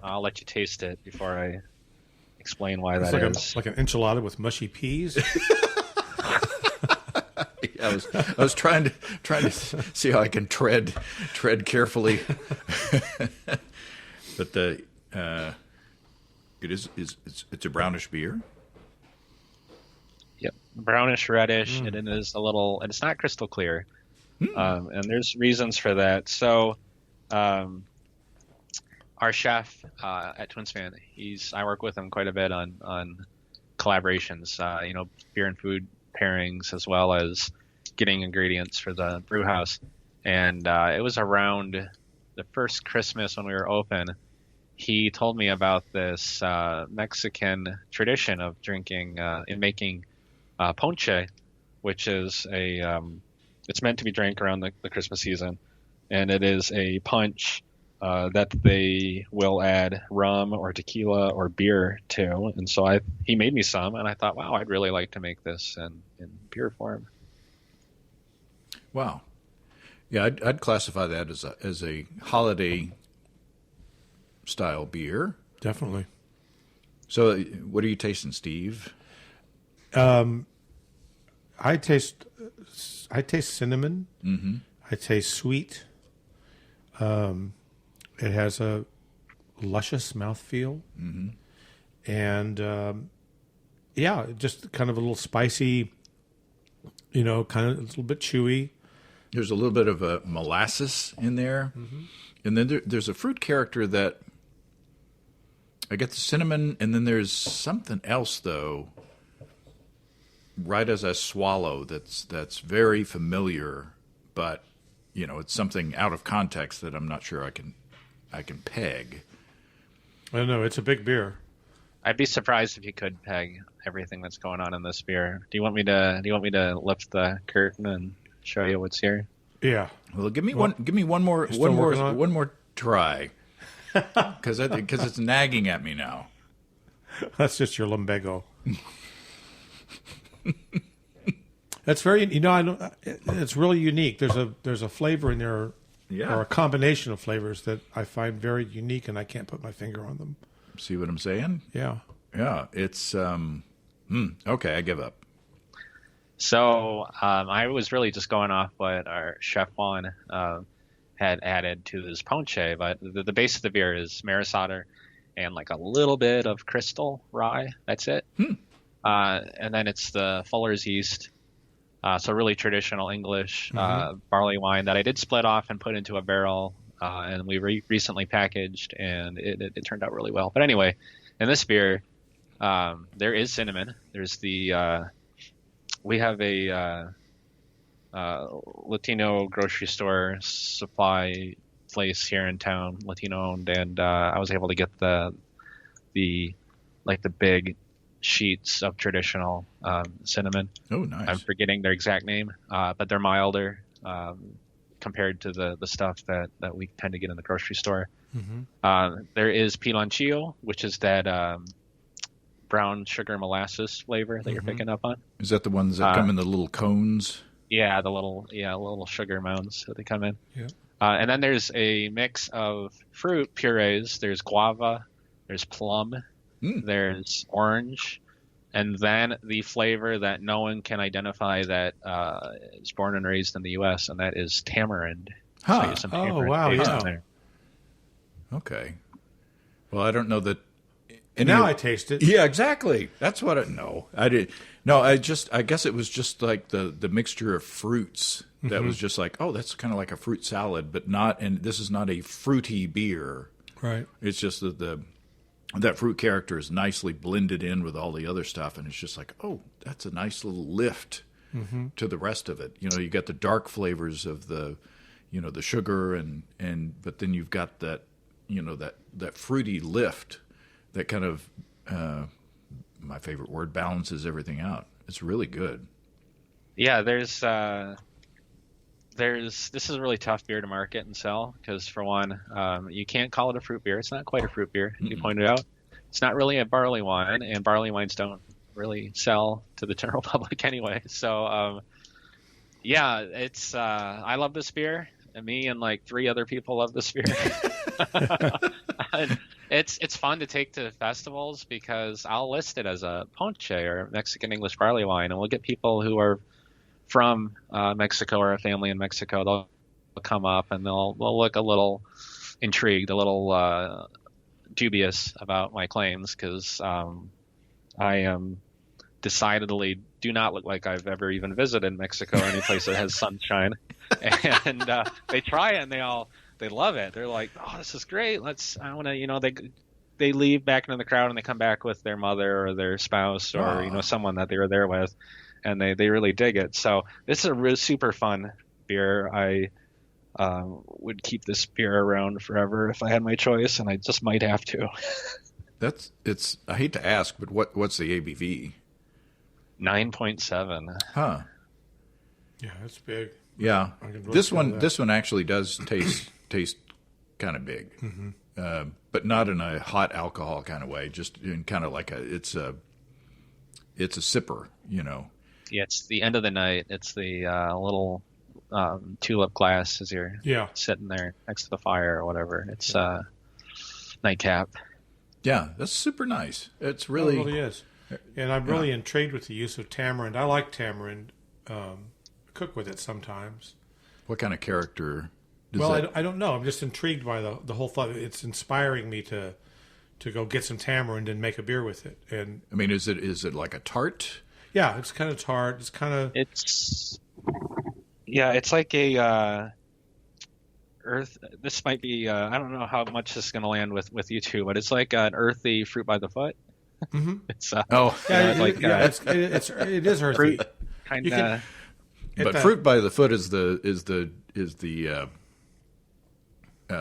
I'll let you taste it before I explain why that is. Like an enchilada with mushy peas. I was trying to see how I can tread carefully, but it's a brownish beer. Yep, brownish reddish, and it is and it's not crystal clear, and there's reasons for that. So, our chef at Twin Span, I work with him quite a bit on collaborations, beer and food pairings, as well as getting ingredients for the brew house. And it was around the first Christmas when we were open, he told me about this Mexican tradition of drinking and making ponche, which is it's meant to be drank around the Christmas season. And it is a punch that they will add rum or tequila or beer to. And so he made me some, and I thought, wow, I'd really like to make this in beer form. Wow. Yeah, I'd classify that as a holiday style beer. Definitely. So what are you tasting, Steve? I taste cinnamon. Mm-hmm. I taste sweet. It has a luscious mouthfeel. Mm-hmm. And just kind of a little spicy, kind of a little bit chewy. There's a little bit of a molasses in there. Mm-hmm. And then there's a fruit character that I get the cinnamon, and then there's something else, though, right as I swallow that's very familiar, but, it's something out of context that I'm not sure I can peg. I don't know. It's a big beer. I'd be surprised if you could peg everything that's going on in this beer. Do you want me to lift the curtain and show you what's here? Yeah. Well, give me one more try, because it's nagging at me now. That's just your lumbago. That's very, it's really unique. There's a flavor in there, or a combination of flavors that I find very unique, and I can't put my finger on them. See what I'm saying? Yeah. Yeah. It's okay. I give up. So I was really just going off what our chef Juan had added to his ponche, but the base of the beer is maris otter and like a little bit of crystal rye. That's it. And then it's the Fuller's yeast. So really traditional English barley wine that I did split off and put into a barrel, and we recently packaged, and it turned out really well. But anyway, in this beer, there is cinnamon. There's we have a Latino grocery store supply place here in town, Latino owned, and I was able to get the big sheets of traditional cinnamon. Oh, nice. I'm forgetting their exact name, but they're milder compared to the stuff that we tend to get in the grocery store. Mm-hmm. There is piloncillo, which is that brown sugar molasses flavor that you're picking up on. Is that the ones that come in the little cones? Yeah, the little sugar mounds that they come in. Yeah. And then there's a mix of fruit purees. There's guava, there's plum, there's orange, and then the flavor that no one can identify that is born and raised in the U.S., and that is tamarind. Huh. So you get some tamarind wow, taste yeah. in there. Okay. Well, I don't know that. Now I taste it. Yeah, exactly. That's what I did. No, I guess it was just like the mixture of fruits that was just like, oh, that's kind of like a fruit salad, but not. And this is not a fruity beer. Right. It's just that fruit character is nicely blended in with all the other stuff, and it's just like, oh, that's a nice little lift to the rest of it. You got the dark flavors of the sugar and but then you've got that that fruity lift that kind of my favorite word, balances everything out. It's really good. Yeah, this is a really tough beer to market and sell because, for one, you can't call it a fruit beer. It's not quite a fruit beer, you pointed out. It's not really a barley wine, and barley wines don't really sell to the general public anyway. So, it's I love this beer. And me and like 3 other people love this beer. And it's fun to take to festivals because I'll list it as a ponche or Mexican English barley wine, and we'll get people who are from Mexico or a family in Mexico. They'll come up and they'll look a little intrigued, a little dubious about my claims because I am decidedly do not look like I've ever even visited Mexico or any place that has sunshine. And they try it and they love it. They're like, oh, this is great. I want to, they leave back into the crowd and they come back with their mother or their spouse or, someone that they were there with, and they really dig it. So this is a really super fun beer. I would keep this beer around forever if I had my choice, and I just might have to. I hate to ask, but what's the ABV? 9.7. Huh. Yeah, that's big. Yeah, Really this one actually does taste kind of big, but not in a hot alcohol kind of way. Just in kind of like it's a sipper, Yeah, it's the end of the night. It's the little tulip glass as you're sitting there next to the fire or whatever. It's nightcap. Yeah, that's super nice. It's really, it really is. And I'm really intrigued with the use of tamarind. I like tamarind. Cook with it sometimes. What kind of character does Well, that... I don't know. I'm just intrigued by the whole thought. It's inspiring me to go get some tamarind and make a beer with it. And I mean, is it like a tart? yeah, it's kind of tart. It's kind of It's like a earth. This might be I don't know how much this is going to land with you two, but it's like an earthy fruit by the foot. mm-hmm. It's it is earthy. fruit kind of. But fruit by the foot is the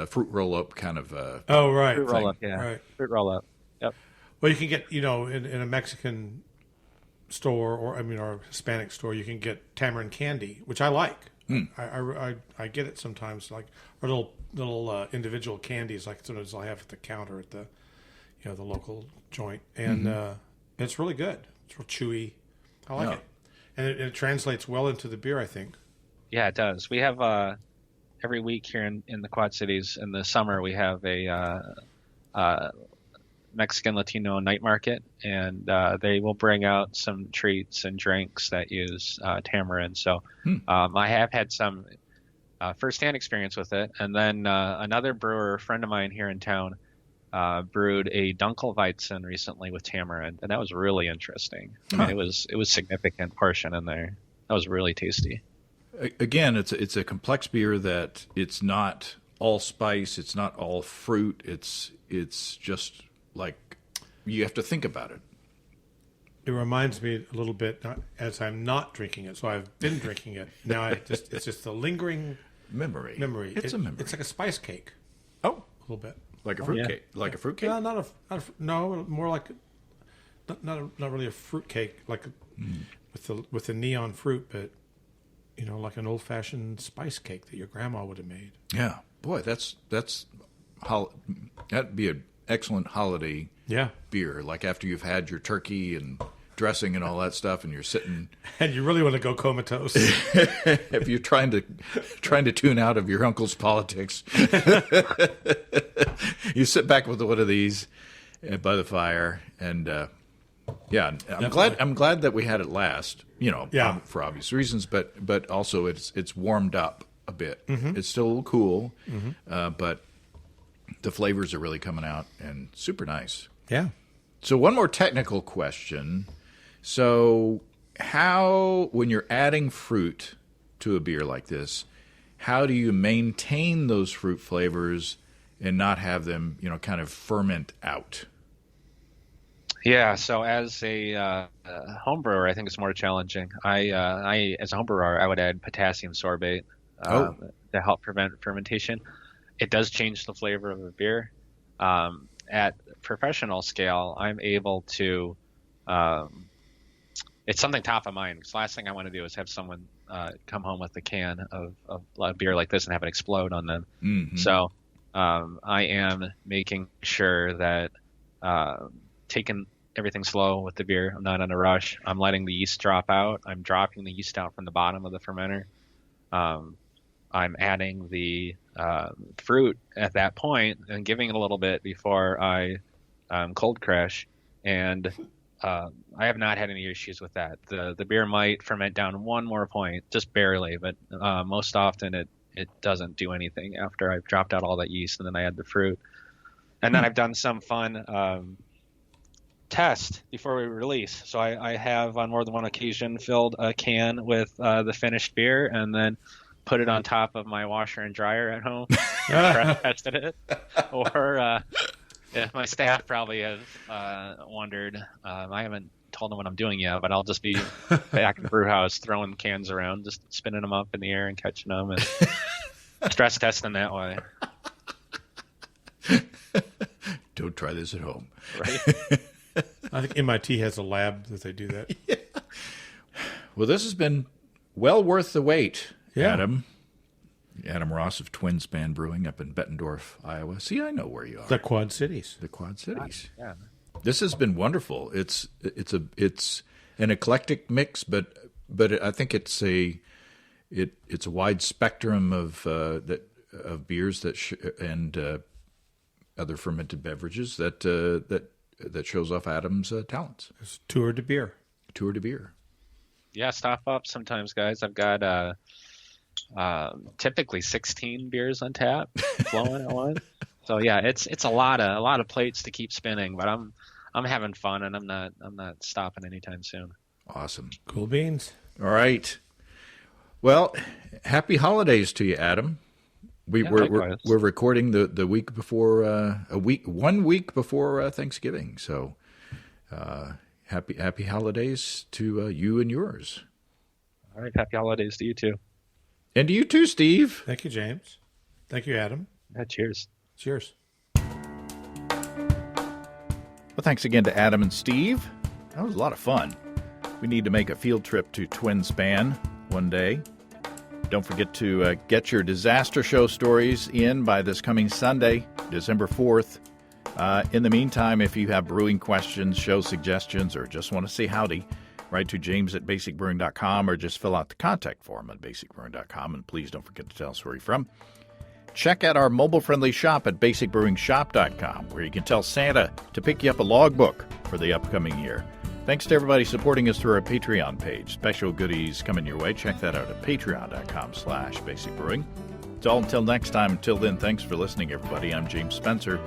fruit roll up kind of. Oh, right. Fruit roll up, yeah. Right. Fruit roll up. Yep. Well, you can get, in a Mexican store or a Hispanic store, you can get tamarind candy, which I like. I get it sometimes, like or little individual candies, like sometimes I have at the counter at the the local joint, and it's really good. It's real chewy. I like it, and it translates well into the beer, I think. Yeah, it does. We have every week here in the Quad Cities in the summer we have a Mexican Latino night market, and they will bring out some treats and drinks that use tamarind. So I have had some firsthand experience with it, and then another brewer, a friend of mine here in town, brewed a Dunkelweizen recently with tamarind, and that was really interesting. I mean, it was significant portion in there. That was really tasty. Again, it's a complex beer that it's not all spice, it's not all fruit. It's just like you have to think about it. It reminds me a little bit, as I'm not drinking it, so I've been drinking it. Now it's just a lingering memory. It's a memory. It's like a spice cake. Oh, a little bit. Like a fruit cake. Like a fruit cake. No, more like not really a fruit cake, like with the neon fruit, but like an old fashioned spice cake that your grandma would have made. Yeah, boy, that'd be an excellent holiday beer. Like after you've had your turkey and dressing and all that stuff, and you're sitting, and you really want to go comatose. If you're trying to tune out of your uncle's politics, you sit back with one of these by the fire, and I'm glad that we had it last. For obvious reasons, but also it's warmed up a bit. It's still a little cool, but the flavors are really coming out and super nice. Yeah. So one more technical question. So when you're adding fruit to a beer like this, how do you maintain those fruit flavors and not have them, kind of ferment out? Yeah, so as a home brewer, I think it's more challenging. I as a home brewer, I would add potassium sorbate to help prevent fermentation. It does change the flavor of the beer. At professional scale, I'm able to. It's something top of mind. Because the last thing I want to do is have someone come home with a can of a beer like this and have it explode on them. Mm-hmm. So I am making sure that taking everything slow with the beer. I'm not in a rush. I'm letting the yeast drop out. I'm dropping the yeast out from the bottom of the fermenter. I'm adding the fruit at that point and giving it a little bit before I cold crash. And I have not had any issues with that. The beer might ferment down one more point, just barely, but most often it doesn't do anything after I've dropped out all that yeast and then I add the fruit. And then I've done some fun test before we release. So I have on more than one occasion filled a can with the finished beer and then put it on top of my washer and dryer at home and tested it. Or my staff probably have wondered. I haven't told them what I'm doing yet, but I'll just be back in the brew house throwing cans around, just spinning them up in the air and catching them and stress testing that way. Don't try this at home. Right. I think MIT has a lab that they do that. Yeah. Well, this has been well worth the wait, Adam. Adam Ross of Twin Span Brewing up in Bettendorf, Iowa. See, I know where you are. The Quad Cities. The Quad Cities. Yeah. This has been wonderful. It's an eclectic mix, but I think it's a wide spectrum of beers and other fermented beverages that that shows off Adam's talents. It's Tour de Beer. Tour de Beer. Yeah, stop up sometimes, guys. I've got typically 16 beers on tap flowing at once. So yeah, it's a lot of plates to keep spinning, but I'm having fun, and I'm not stopping anytime soon. Awesome. Cool beans. All right. Well, happy holidays to you, Adam. We're recording the week before 1 week before Thanksgiving. So happy holidays to you and yours. All right, happy holidays to you too. And to you too, Steve. Thank you, James. Thank you, Adam. Yeah, cheers. Cheers. Well, thanks again to Adam and Steve. That was a lot of fun. We need to make a field trip to Twin Span one day. Don't forget to get your disaster show stories in by this coming Sunday, December 4th. In the meantime, if you have brewing questions, show suggestions, or just want to say howdy, write to james@basicbrewing.com or just fill out the contact form at basicbrewing.com. And please don't forget to tell us where you're from. Check out our mobile-friendly shop at basicbrewingshop.com, where you can tell Santa to pick you up a logbook for the upcoming year. Thanks to everybody supporting us through our Patreon page. Special goodies coming your way. Check that out at patreon.com/basicbrewing. It's all until next time. Until then, thanks for listening, everybody. I'm James Spencer.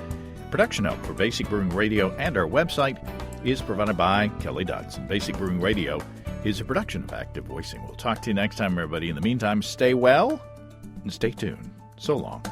Production help for Basic Brewing Radio and our website is provided by Kelly Dodson. Basic Brewing Radio is a production of Active Voicing. We'll talk to you next time, everybody. In the meantime, stay well and stay tuned. So long.